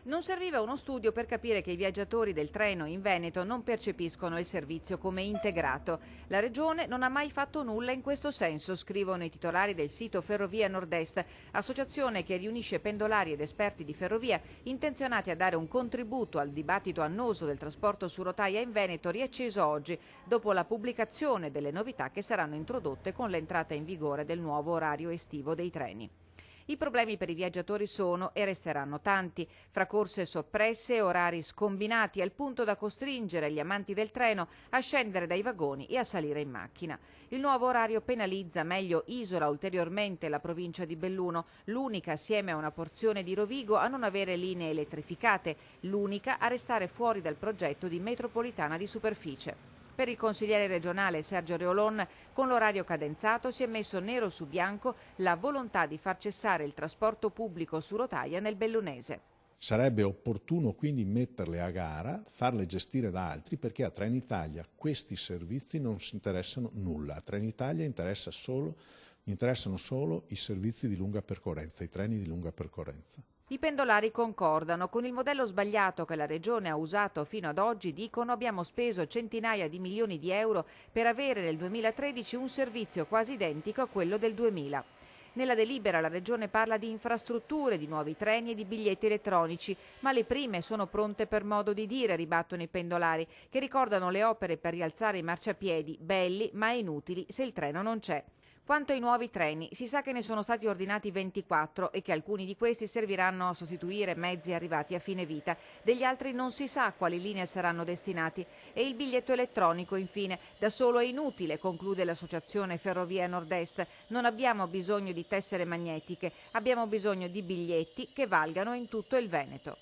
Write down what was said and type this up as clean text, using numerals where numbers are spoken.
Non serviva uno studio per capire che i viaggiatori del treno in Veneto non percepiscono il servizio come integrato. La Regione non ha mai fatto nulla in questo senso, scrivono i titolari del sito Ferrovia Nord-Est, associazione che riunisce pendolari ed esperti di ferrovia intenzionati a dare un contributo al dibattito annoso del trasporto su rotaia in Veneto, riacceso oggi dopo la pubblicazione delle novità che saranno introdotte con l'entrata in vigore del nuovo orario estivo dei treni. I problemi per i viaggiatori sono e resteranno tanti, fra corse soppresse e orari scombinati al punto da costringere gli amanti del treno a scendere dai vagoni e a salire in macchina. Il nuovo orario penalizza, meglio isola ulteriormente la provincia di Belluno, l'unica assieme a una porzione di Rovigo a non avere linee elettrificate, l'unica a restare fuori dal progetto di metropolitana di superficie. Per il consigliere regionale Sergio Reolon, con l'orario cadenzato si è messo nero su bianco la volontà di far cessare il trasporto pubblico su rotaia nel bellunese. Sarebbe opportuno quindi metterle a gara, farle gestire da altri, perché a Trenitalia questi servizi non si interessano nulla. A Trenitalia interessano solo i servizi di lunga percorrenza, i treni di lunga percorrenza. I pendolari concordano. Con il modello sbagliato che la Regione ha usato fino ad oggi, dicono, abbiamo speso centinaia di milioni di euro per avere nel 2013 un servizio quasi identico a quello del 2000. Nella delibera la Regione parla di infrastrutture, di nuovi treni e di biglietti elettronici, ma le prime sono pronte per modo di dire, ribattono i pendolari, che ricordano le opere per rialzare i marciapiedi, belli ma inutili se il treno non c'è. Quanto ai nuovi treni, si sa che ne sono stati ordinati 24 e che alcuni di questi serviranno a sostituire mezzi arrivati a fine vita. Degli altri non si sa a quali linee saranno destinati. E il biglietto elettronico, infine, da solo è inutile, conclude l'associazione Ferrovia Nord-Est. Non abbiamo bisogno di tessere magnetiche, abbiamo bisogno di biglietti che valgano in tutto il Veneto.